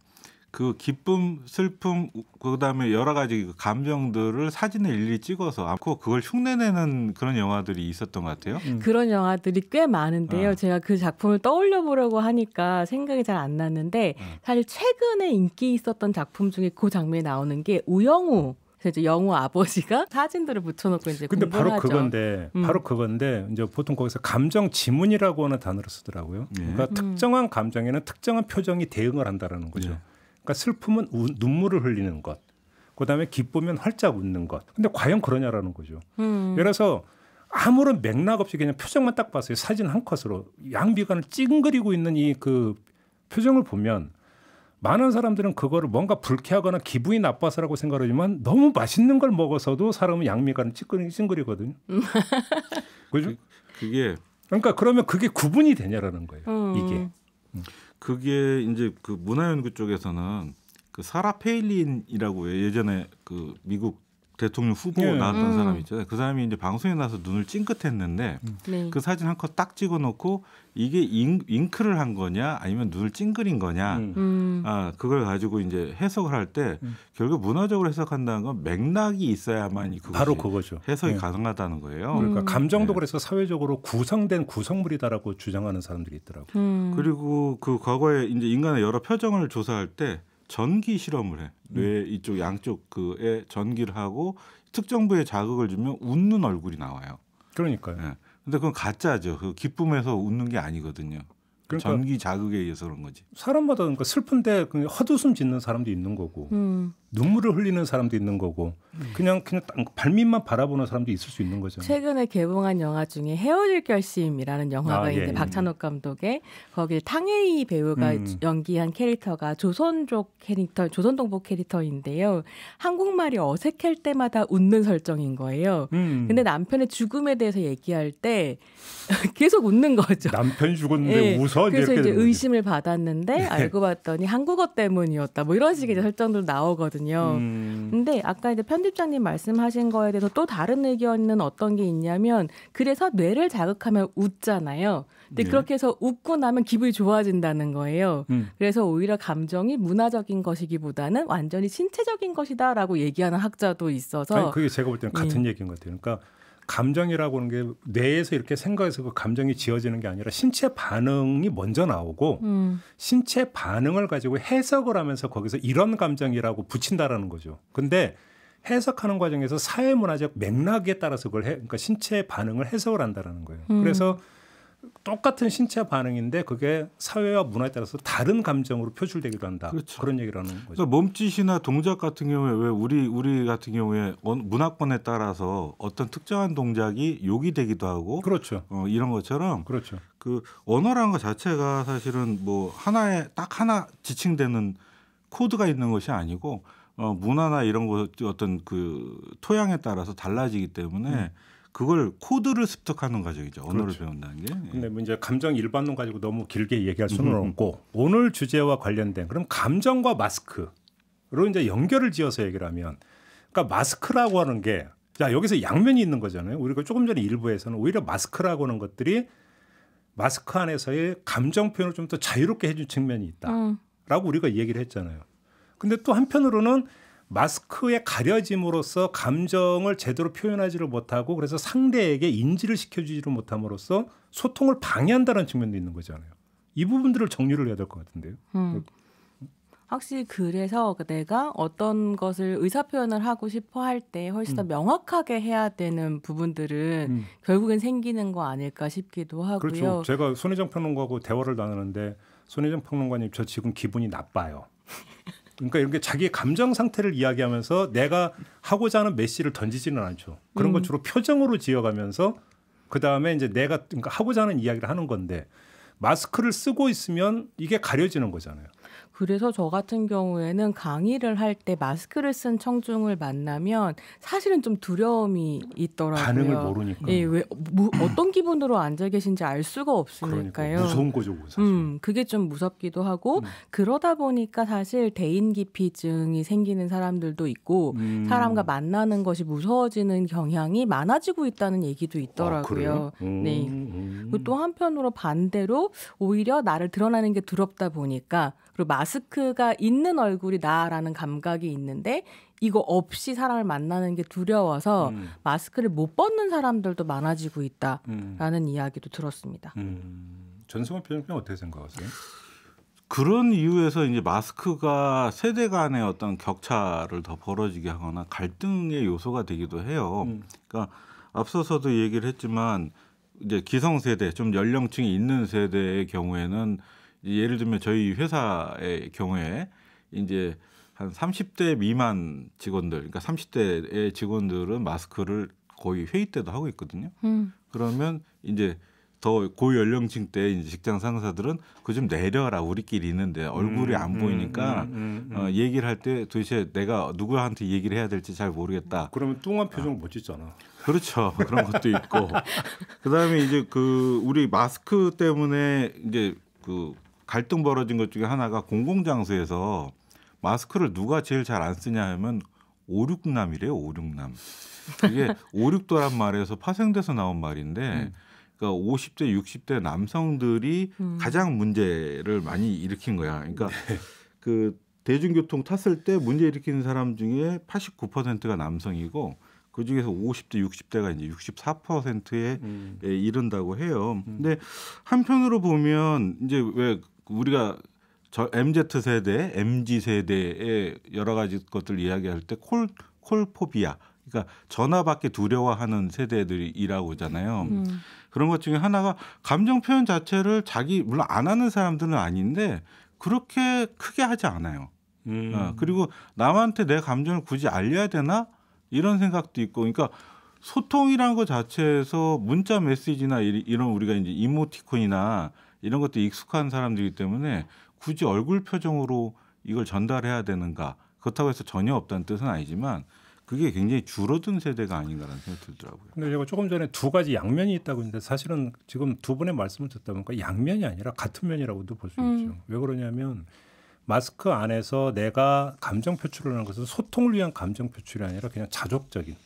그 기쁨, 슬픔, 그다음에 여러 가지 감정들을 사진을 일일이 찍어서 그걸 흉내내는 그런 영화들이 있었던 것 같아요. 그런 영화들이 꽤 많은데요. 제가 그 작품을 떠올려 보려고 하니까 생각이 잘 안 났는데 사실 최근에 인기 있었던 작품 중에 그 장면이 나오는 게 우영우. 그래서 영우 아버지가 사진들을 붙여놓고 이제 근데 공부하죠. 바로 그건데 이제 보통 거기서 감정 지문이라고 하는 단어를 쓰더라고요. 그러니까 특정한 감정에는 특정한 표정이 대응을 한다라는 거죠. 그러니까 슬픔은 눈물을 흘리는 것, 그다음에 기쁘면 활짝 웃는 것. 근데 과연 그러냐라는 거죠. 예를 들어서 아무런 맥락 없이 그냥 표정만 딱 봤어요. 사진 한 컷으로 양비관을 찡그리고 있는 이 그 표정을 보면 많은 사람들은 그거를 뭔가 불쾌하거나 기분이 나빠서라고 생각하지만 너무 맛있는 걸 먹어서도 사람은 양미간을 찡그리거든요. 그죠? 그게 그러니까 그러면 그게 구분이 되냐라는 거예요. 이게. 그게 이제 그 문화연구 쪽에서는 그 사라 페일린이라고 예전에 그 미국 대통령 후보 나왔던 사람 있잖아요. 그 사람이 이제 방송에 나와서 눈을 찡긋했는데 네. 그 사진 한 컷 딱 찍어놓고 이게 잉크를 한 거냐 아니면 눈을 찡그린 거냐 그걸 가지고 이제 해석을 할 때 결국 문화적으로 해석한다는 건 맥락이 있어야만 바로 그거죠. 해석이 가능하다는 거예요. 그러니까 감정도 그래서 사회적으로 구성된 구성물이다라고 주장하는 사람들이 있더라고요. 그리고 그 과거에 이제 인간의 여러 표정을 조사할 때 전기 실험을 해. 뇌 이쪽 양쪽 그에 전기를 하고 특정 부에 자극을 주면 웃는 얼굴이 나와요. 그러니까요. 예. 근데 그건 가짜죠. 그 기쁨에서 웃는 게 아니거든요. 그러니까 전기 자극에 의해서 그런 거지. 사람마다 그러니까 슬픈데 헛웃음 짓는 사람도 있는 거고 눈물을 흘리는 사람도 있는 거고 그냥 발밑만 바라보는 사람도 있을 수 있는 거죠. 최근에 개봉한 영화 중에 헤어질 결심이라는 영화가 있는데 박찬욱 감독의 거기 탕웨이 배우가 연기한 캐릭터가 조선족 캐릭터, 조선동복 캐릭터인데요. 한국말이 어색할 때마다 웃는 설정인 거예요. 근데 남편의 죽음에 대해서 얘기할 때 계속 웃는 거죠. 남편이 죽었는데 웃어? 그래서 이제 의심을 받았는데 알고 봤더니 한국어 때문이었다. 뭐 이런 식의 설정도 나오거든요. 근데 아까 이제 편집장님 말씀하신 거에 대해서 또 다른 의견은 어떤 게 있냐면 그래서 뇌를 자극하면 웃잖아요. 근데 그렇게 해서 웃고 나면 기분이 좋아진다는 거예요. 그래서 오히려 감정이 문화적인 것이기보다는 완전히 신체적인 것이다라고 얘기하는 학자도 있어서 아니, 그게 제가 볼 때는 같은 얘기인 것 같아요. 그러니까 감정이라고 하는 게 뇌에서 이렇게 생각해서 그 감정이 지어지는 게 아니라 신체 반응이 먼저 나오고 신체 반응을 가지고 해석을 하면서 거기서 이런 감정이라고 붙인다라는 거죠. 근데 해석하는 과정에서 사회문화적 맥락에 따라서 그걸 그러니까 신체 반응을 해석을 한다라는 거예요. 그래서 똑같은 신체 반응인데 그게 사회와 문화에 따라서 다른 감정으로 표출되기도 한다. 그렇죠. 그런 얘기를 하는 거죠. 그러니까 몸짓이나 동작 같은 경우에 왜 우리 같은 경우에 문화권에 따라서 어떤 특정한 동작이 욕이 되기도 하고 그렇죠. 이런 것처럼 그렇죠. 그 언어라는 것 자체가 사실은 뭐 딱 하나 지칭되는 코드가 있는 것이 아니고 문화나 이런 것 어떤 그 토양에 따라서 달라지기 때문에 그걸 코드를 습득하는 과정이죠. 언어를 그렇죠. 배운다는 게. 근데 뭐 이제 감정 일반론 가지고 너무 길게 얘기할 수는 없고 오늘 주제와 관련된 그럼 감정과 마스크로 이제 연결을 지어서 얘기를 하면 그러니까 마스크라고 하는 게 자 여기서 양면이 있는 거잖아요. 우리가 조금 전에 일부에서는 오히려 마스크라고 하는 것들이 마스크 안에서의 감정 표현을 좀 더 자유롭게 해준 측면이 있다라고 우리가 얘기를 했잖아요. 근데 또 한편으로는 마스크에 가려짐으로써 감정을 제대로 표현하지를 못하고 그래서 상대에게 인지를 시켜주지를 못함으로써 소통을 방해한다는 측면도 있는 거잖아요. 이 부분들을 정리를 해야 될 것 같은데요. 확실히 그래서 내가 어떤 것을 의사표현을 하고 싶어 할 때 훨씬 더 명확하게 해야 되는 부분들은 결국엔 생기는 거 아닐까 싶기도 하고요. 그렇죠. 제가 손혜정 평론가하고 대화를 나누는데 손혜정 평론가님 저 지금 기분이 나빠요. 그러니까 이렇게 자기의 감정 상태를 이야기하면서 내가 하고자 하는 메시지를 던지지는 않죠. 그런 건 주로 표정으로 지어가면서 그다음에 이제 내가 그러니까 하고자 하는 이야기를 하는 건데 마스크를 쓰고 있으면 이게 가려지는 거잖아요. 그래서 저 같은 경우에는 강의를 할 때 마스크를 쓴 청중을 만나면 사실은 좀 두려움이 있더라고요. 반응을 모르니까. 예, 왜 어떤 기분으로 앉아 계신지 알 수가 없으니까요. 그러니까 무서운 거죠, 사실. 그게 좀 무섭기도 하고 그러다 보니까 사실 대인기피증이 생기는 사람들도 있고 사람과 만나는 것이 무서워지는 경향이 많아지고 있다는 얘기도 있더라고요. 네. 그리고 또 한편으로 반대로 오히려 나를 드러나는 게 두렵다 보니까 그리고 마스크가 있는 얼굴이 나라는 감각이 있는데 이거 없이 사람을 만나는 게 두려워서 마스크를 못 벗는 사람들도 많아지고 있다라는 이야기도 들었습니다. 전승환 편집장 어떻게 생각하세요? 그런 이유에서 이제 마스크가 세대 간의 어떤 격차를 더 벌어지게 하거나 갈등의 요소가 되기도 해요. 그러니까 앞서서도 얘기를 했지만 이제 기성세대, 좀 연령층이 있는 세대의 경우에는 예를 들면 저희 회사의 경우에 이제 한 30대 미만 직원들, 그러니까 30대의 직원들은 마스크를 거의 회의 때도 하고 있거든요. 그러면 이제 더 고연령층 때 이제 직장 상사들은 그 좀 내려라 우리끼리 있는데 얼굴이 안 보이니까 얘기를 할 때 도대체 내가 누구한테 얘기를 해야 될지 잘 모르겠다. 그러면 뚱한 표정 못 짓잖아. 그렇죠. 그런 것도 있고 그다음에 이제 그 우리 마스크 때문에 이제 그 갈등 벌어진 것 중에 하나가 공공장소에서 마스크를 누가 제일 잘 안 쓰냐 하면 5,6남이래요. 5,6남. 이게 5,6도란 말에서 파생돼서 나온 말인데 그러니까 50대, 60대 남성들이 가장 문제를 많이 일으킨 거야. 그러니까 그 대중교통 탔을 때 문제 일으키는 사람 중에 89%가 남성이고 그 중에서 50대, 60대가 이제 64%에 이른다고 해요. 근데 한편으로 보면 이제 왜 우리가 MZ 세대, MG 세대의 여러 가지 것들 이야기할 때 콜포비아, 그러니까 전화 받기 두려워하는 세대들이라고 하잖아요. 그런 것 중에 하나가 감정 표현 자체를 물론 안 하는 사람들은 아닌데 그렇게 크게 하지 않아요. 그리고 남한테 내 감정을 굳이 알려야 되나? 이런 생각도 있고, 그러니까 소통이라는 것 자체에서 문자 메시지나 이런 우리가 이제 이모티콘이나 이런 것도 익숙한 사람들이기 때문에 굳이 얼굴 표정으로 이걸 전달해야 되는가? 그렇다고 해서 전혀 없다는 뜻은 아니지만 그게 굉장히 줄어든 세대가 아닌가라는 생각이 들더라고요. 근데 제가 조금 전에 두 가지 양면이 있다고 했는데 사실은 지금 두 분의 말씀을 듣다 보니까 양면이 아니라 같은 면이라고도 볼 수 있죠. 왜 그러냐면 마스크 안에서 내가 감정 표출을 하는 것은 소통을 위한 감정 표출이 아니라 그냥 자족적인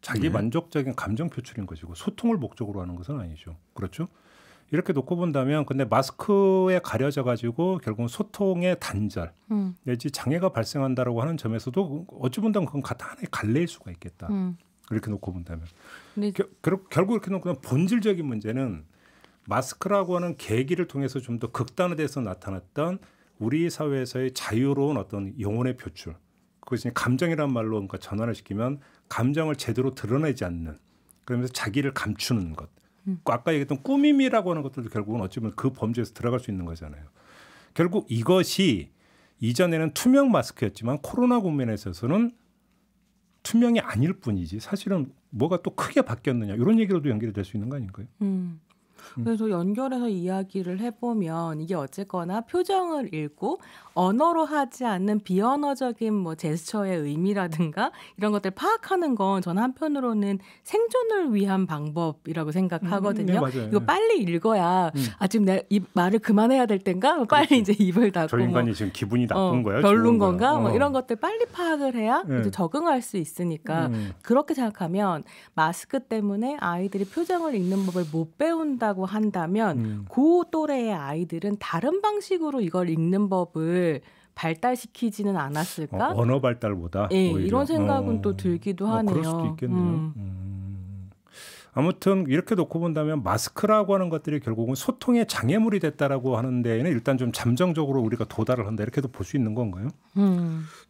자기 만족적인 감정 표출인 것이고 소통을 목적으로 하는 것은 아니죠. 그렇죠? 이렇게 놓고 본다면 근데 마스크에 가려져 가지고 결국은 소통의 단절 내지 장애가 발생한다라고 하는 점에서도 어찌 본다면 그건 하나의 갈래일 수가 있겠다. 이렇게 놓고 본다면. 결국 이렇게 놓고 보면 본질적인 문제는 마스크라고 하는 계기를 통해서 좀 더 극단화돼서 나타났던 우리 사회에서의 자유로운 어떤 영혼의 표출. 그것이 감정이란 말로 그러니까 전환을 시키면 감정을 제대로 드러내지 않는 그러면서 자기를 감추는 것. 아까 얘기했던 꾸밈이라고 하는 것들도 결국은 어찌 보면 그 범죄에서 들어갈 수 있는 거잖아요. 결국 이것이 이전에는 투명 마스크였지만 코로나 국면에 있어서는 투명이 아닐 뿐이지 사실은 뭐가 또 크게 바뀌었느냐 이런 얘기로도 연결이 될 수 있는 거 아닌가요? 그래서 연결해서 이야기를 해보면 이게 어쨌거나 표정을 읽고 언어로 하지 않는 비언어적인 뭐 제스처의 의미라든가 이런 것들 파악하는 건 저는 한편으로는 생존을 위한 방법이라고 생각하거든요. 네, 맞아요. 이거 빨리 읽어야 지금 내가 이 말을 그만해야 될 땐가 빨리 이제 입을 닫고 저 인간이 지금 기분이 나쁜 거야? 별론 건가? 뭐 이런 것들 빨리 파악을 해야 이제 적응할 수 있으니까 그렇게 생각하면 마스크 때문에 아이들이 표정을 읽는 법을 못 배운다고 한다면 그 또래의 아이들은 다른 방식으로 이걸 읽는 법을 발달시키지는 않았을까? 언어 발달보다 이런 생각은 또 들기도 하네요. 그럴 수도 있겠네요. 아무튼 이렇게 놓고 본다면 마스크라고 하는 것들이 결국은 소통의 장애물이 됐다라고 하는 데에는 일단 좀 잠정적으로 우리가 도달을 한다 이렇게도 볼 수 있는 건가요?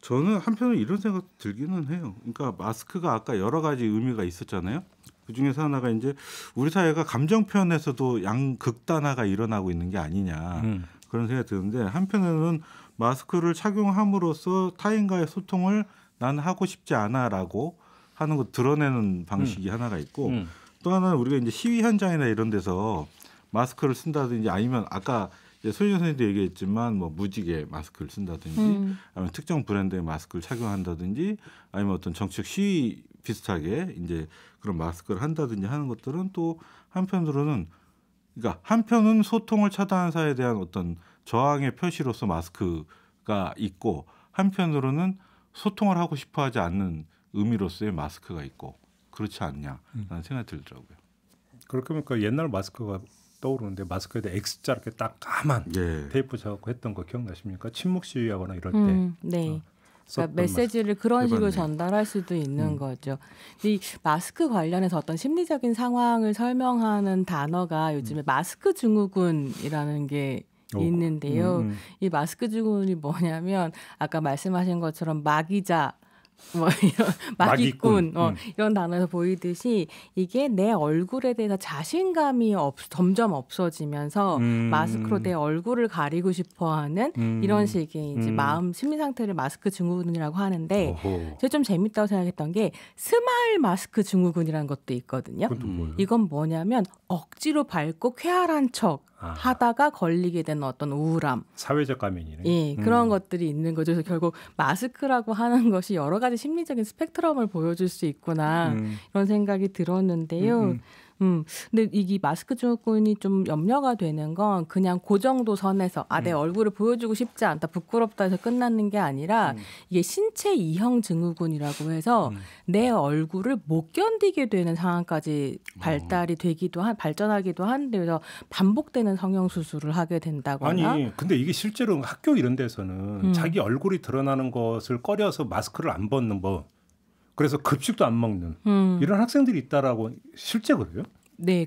저는 한편으로 이런 생각 들기는 해요. 그러니까 마스크가 아까 여러 가지 의미가 있었잖아요. 그 중에서 하나가 이제 우리 사회가 감정 표현에서도 양극단화가 일어나고 있는 게 아니냐 그런 생각이 드는데 한편으로는 마스크를 착용함으로써 타인과의 소통을 난 하고 싶지 않아라고 하는 거 드러내는 방식이 하나가 있고 또 하나는 우리가 이제 시위 현장이나 이런 데서 마스크를 쓴다든지 아니면 아까 소윤 선생님도 얘기했지만 뭐 무지개 마스크를 쓴다든지 아니면 특정 브랜드의 마스크를 착용한다든지 아니면 어떤 정치적 시위 비슷하게 이제 그런 마스크를 한다든지 하는 것들은 또 한편으로는 그러니까 한편은 소통을 차단한 사회에 대한 어떤 저항의 표시로서 마스크가 있고 한편으로는 소통을 하고 싶어하지 않는 의미로서의 마스크가 있고 그렇지 않냐라는 생각이 들더라고요. 그렇게 보니까 옛날 마스크가 떠오르는데 마스크에다 X자 이렇게 딱 까만 테이프 잡고 했던 거 기억나십니까? 침묵 시위하거나 이럴 때. 네. 그러니까 메시지를 그런 식으로 전달할 수도 있는 거죠. 이 마스크 관련해서 어떤 심리적인 상황을 설명하는 단어가 요즘에 마스크 증후군이라는 게 있는데요. 이 마스크 증후군이 뭐냐면 아까 말씀하신 것처럼 마기자 뭐 이런 마기꾼 이런 단어에서 보이듯이 이게 내 얼굴에 대해서 자신감이 점점 없어지면서 마스크로 내 얼굴을 가리고 싶어하는 이런 식의 이제 마음 심리 상태를 마스크 증후군이라고 하는데 제가 좀 재밌다고 생각했던 게 스마일 마스크 증후군이라는 것도 있거든요. 이건 뭐냐면 억지로 밝고 쾌활한 척 하다가 걸리게 되는 어떤 우울함, 사회적 가면이네. 예, 그런 것들이 있는 거죠. 그래서 결국 마스크라고 하는 것이 여러 가지 심리적인 스펙트럼을 보여줄 수 있구나 이런 생각이 들었는데요. 근데 이 마스크 증후군이 좀 염려가 되는 건 그냥 그 정도 선에서 내 얼굴을 보여주고 싶지 않다, 부끄럽다 해서 끝나는 게 아니라 이게 신체 이형 증후군이라고 해서 내 얼굴을 못 견디게 되는 상황까지 발전하기도 한데 그래서 반복되는 성형 수술을 하게 된다거나. 아니, 근데 이게 실제로 학교 이런 데서는 자기 얼굴이 드러나는 것을 꺼려서 마스크를 안 벗는 그래서 급식도 안 먹는 이런 학생들이 있다라고 실제 그래요? 네,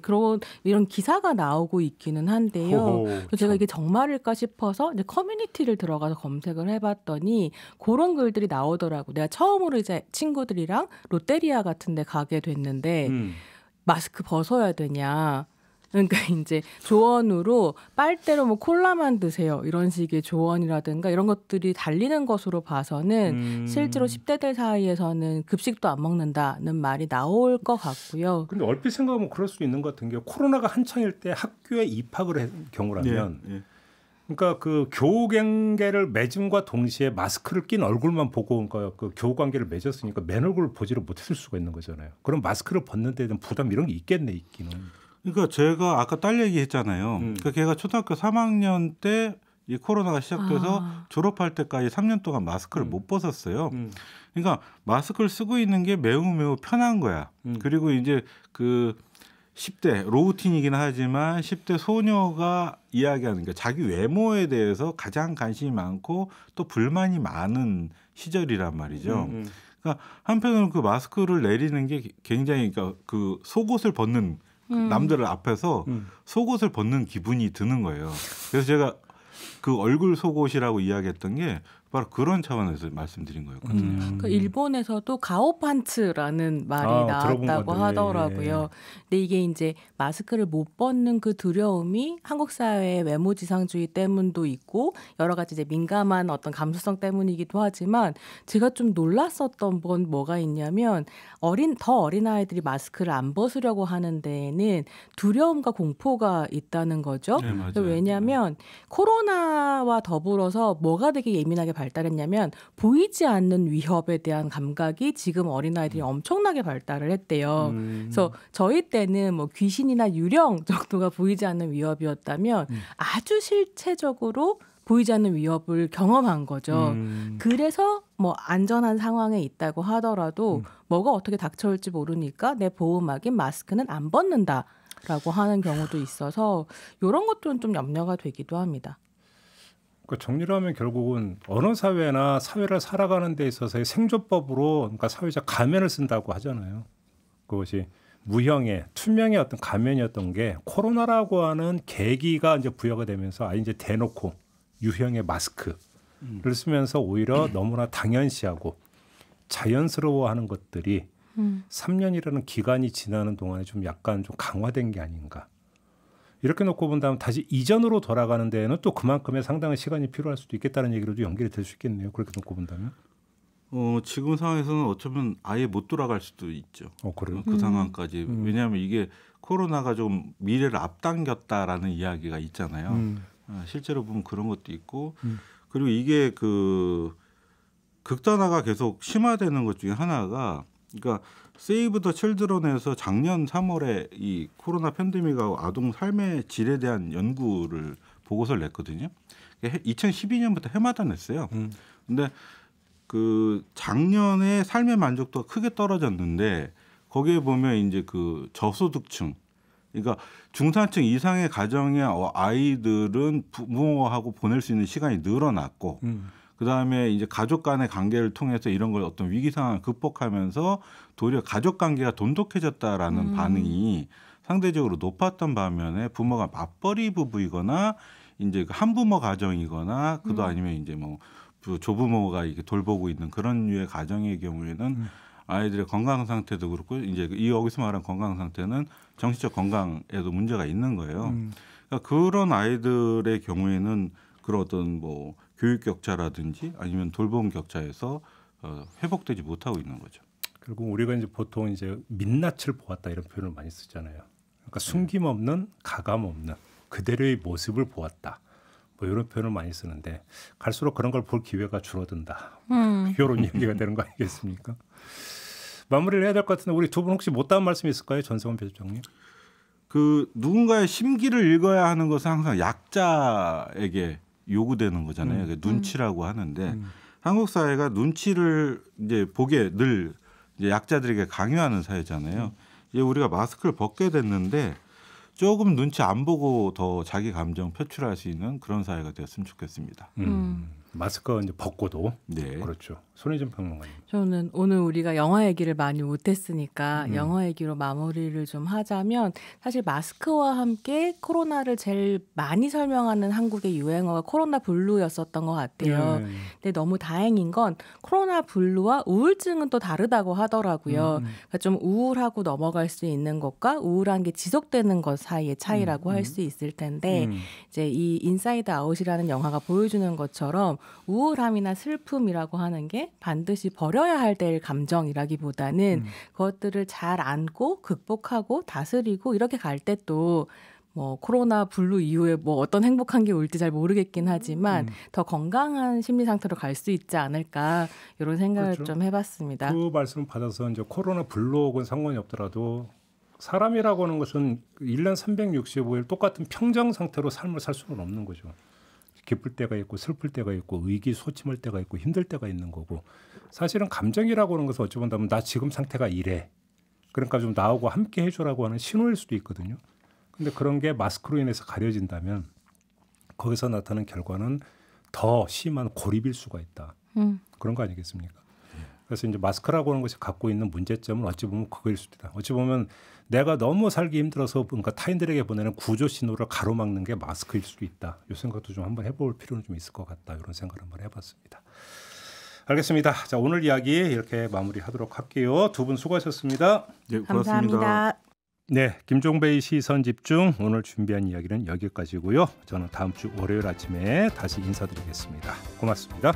이런 기사가 나오고 있기는 한데요. 제가 이게 정말일까 싶어서 이제 커뮤니티를 들어가서 검색을 해봤더니 그런 글들이 나오더라고. 내가 처음으로 이제 친구들이랑 롯데리아 같은 데 가게 됐는데 마스크 벗어야 되냐. 그러니까 이제 조언으로 빨대로 뭐 콜라만 드세요 이런 식의 조언이라든가 이런 것들이 달리는 것으로 봐서는 실제로 10대들 사이에서는 급식도 안 먹는다는 말이 나올 것 같고요. 근데 얼핏 생각하면 그럴 수 있는 것 같은 게 코로나가 한창일 때 학교에 입학을 한 경우라면 그러니까 그 교우관계를 맺음과 동시에 마스크를 낀 얼굴만 보고 그 교우관계를 맺었으니까 맨 얼굴을 보지를 못했을 수가 있는 거잖아요. 그럼 마스크를 벗는 데는 부담 이런 게 있겠네, 있기는. 그러니까 제가 아까 딸 얘기했잖아요. 그러니까 걔가 초등학교 3학년 때 이 코로나가 시작돼서 졸업할 때까지 3년 동안 마스크를 못 벗었어요. 그러니까 마스크를 쓰고 있는 게 매우 편한 거야. 그리고 이제 그 10대 로우틴이긴 하지만 10대 소녀가 이야기하는 게 자기 외모에 대해서 가장 관심이 많고 또 불만이 많은 시절이란 말이죠. 그러니까 한편으로는 그 마스크를 내리는 게 굉장히 그러니까 그 속옷을 벗는 남들 앞에서 속옷을 벗는 기분이 드는 거예요. 그래서 제가 그 얼굴 속옷이라고 이야기했던 게 바로 그런 차원에서 말씀드린 거였거든요. 그러니까 일본에서도 가오판츠라는 말이 나왔다고 하더라고요. 근데 이게 이제 마스크를 못 벗는 그 두려움이 한국 사회의 외모지상주의 때문도 있고 여러 가지 이제 민감한 어떤 감수성 때문이기도 하지만 제가 좀 놀랐었던 건 뭐가 있냐면 더 어린 아이들이 마스크를 안 벗으려고 하는 데에는 두려움과 공포가 있다는 거죠. 네, 맞아요. 왜냐하면 코로나와 더불어서 뭐가 되게 예민하게 발달했냐면 보이지 않는 위협에 대한 감각이 지금 어린아이들이 엄청나게 발달을 했대요. 그래서 저희 때는 뭐 귀신이나 유령 정도가 보이지 않는 위협이었다면 아주 실체적으로 보이지 않는 위협을 경험한 거죠. 그래서 뭐 안전한 상황에 있다고 하더라도 뭐가 어떻게 닥쳐올지 모르니까 내 보호막인 마스크는 안 벗는다라고 하는 경우도 있어서 이런 것들은 좀 염려가 되기도 합니다. 그러니까 정리를 하면 결국은 어느 사회나 사회를 살아가는 데 있어서의 생존법으로 그러니까 사회적 가면을 쓴다고 하잖아요. 그것이 무형의 투명의 어떤 가면이었던 게 코로나라고 하는 계기가 이제 부여가 되면서 이제 대놓고 유형의 마스크를 쓰면서 오히려 너무나 당연시하고 자연스러워하는 것들이 3년이라는 기간이 지나는 동안에 좀 약간 좀 강화된 게 아닌가. 이렇게 놓고 본다면 다시 이전으로 돌아가는 데에는 또 그만큼의 상당한 시간이 필요할 수도 있겠다는 얘기로도 연결이 될 수 있겠네요. 그렇게 놓고 본다면. 지금 상황에서는 어쩌면 아예 못 돌아갈 수도 있죠. 그래요? 그 상황까지. 왜냐하면 이게 코로나가 좀 미래를 앞당겼다라는 이야기가 있잖아요. 실제로 보면 그런 것도 있고 그리고 이게 그 극단화가 계속 심화되는 것 중에 하나가 그러니까 세이브 더 칠드런에서 작년 3월에 이 코로나 팬데믹하고 아동 삶의 질에 대한 연구를 보고서를 냈거든요. 2012년부터 해마다 냈어요. 근데 그 작년에 삶의 만족도가 크게 떨어졌는데 거기에 보면 이제 그 저소득층 그러니까 중산층 이상의 가정의 아이들은 부모하고 보낼 수 있는 시간이 늘어났고 그다음에 이제 가족 간의 관계를 통해서 이런 걸 어떤 위기 상황을 극복하면서 도리어 가족 관계가 돈독해졌다라는 반응이 상대적으로 높았던 반면에 부모가 맞벌이 부부이거나 이제 한부모 가정이거나 그도 아니면 이제 뭐 조부모가 이게 돌보고 있는 그런 류의 가정의 경우에는 아이들의 건강 상태도 그렇고 이제 여기서 말하는 건강 상태는 정신적 건강에도 문제가 있는 거예요. 그러니까 그런 아이들의 경우에는 그런 어떤 뭐 교육 격차라든지 아니면 돌봄 격차에서 회복되지 못하고 있는 거죠. 그리고 우리가 이제 보통 이제 민낯을 보았다 이런 표현을 많이 쓰잖아요. 그러니까 숨김없는 가감 없는 그대로의 모습을 보았다. 뭐 이런 표현을 많이 쓰는데 갈수록 그런 걸 볼 기회가 줄어든다. 이런 얘기가 되는 거 아니겠습니까? 마무리를 해야 될 것 같은데 우리 두 분 혹시 못다한 말씀 있을까요? 전성훈 편집장님. 그 누군가의 심기를 읽어야 하는 것은 항상 약자에게 요구되는 거잖아요. 눈치라고 하는데 한국 사회가 눈치를 이제 보게 늘 이제 약자들에게 강요하는 사회잖아요. 이제 우리가 마스크를 벗게 됐는데 조금 눈치 안 보고 더 자기 감정 표출할 수 있는 그런 사회가 되었으면 좋겠습니다. 마스크 이제 벗고도 네. 그렇죠. 손희정 평론가님. 저는 오늘 우리가 영화 얘기를 많이 못했으니까 영화 얘기로 마무리를 좀 하자면 사실 마스크와 함께 코로나를 제일 많이 설명하는 한국의 유행어가 코로나 블루였었던 것 같아요. 근데 너무 다행인 건 코로나 블루와 우울증은 또 다르다고 하더라고요. 그러니까 좀 우울하고 넘어갈 수 있는 것과 우울한 게 지속되는 것 사이의 차이라고 할 수 있을 텐데 이제 이 인사이드 아웃이라는 영화가 보여주는 것처럼 우울함이나 슬픔이라고 하는 게 반드시 버려야 할 될 감정이라기보다는 그것들을 잘 안고 극복하고 다스리고 이렇게 갈 때 또 뭐 코로나 블루 이후에 뭐 어떤 행복한 게 올지 잘 모르겠긴 하지만 더 건강한 심리 상태로 갈 수 있지 않을까 이런 생각을 그렇죠. 좀 해봤습니다. 그 말씀 받아서 이제 코로나 블루하고는 상관이 없더라도 사람이라고 하는 것은 1년 365일 똑같은 평정 상태로 삶을 살 수는 없는 거죠. 기쁠 때가 있고 슬플 때가 있고 의기소침할 때가 있고 힘들 때가 있는 거고 사실은 감정이라고 하는 것은 어찌 본다면 나 지금 상태가 이래. 그러니까 좀 나하고 함께 해줘라고 하는 신호일 수도 있거든요. 근데 그런 게 마스크로 인해서 가려진다면 거기서 나타나는 결과는 더 심한 고립일 수가 있다. 그런 거 아니겠습니까? 그래서 이제 마스크라고 하는 것이 갖고 있는 문제점은 어찌 보면 그거일 수도 있다. 어찌 보면 내가 너무 살기 힘들어서 뭔가 타인들에게 보내는 구조 신호를 가로막는 게 마스크일 수도 있다. 이 생각도 좀 한번 해볼 필요는 좀 있을 것 같다. 이런 생각을 한번 해봤습니다. 알겠습니다. 자, 오늘 이야기 이렇게 마무리하도록 할게요. 두 분 수고하셨습니다. 네, 고맙습니다. 감사합니다. 네, 김종배의 시선집중 오늘 준비한 이야기는 여기까지고요. 저는 다음 주 월요일 아침에 다시 인사드리겠습니다. 고맙습니다.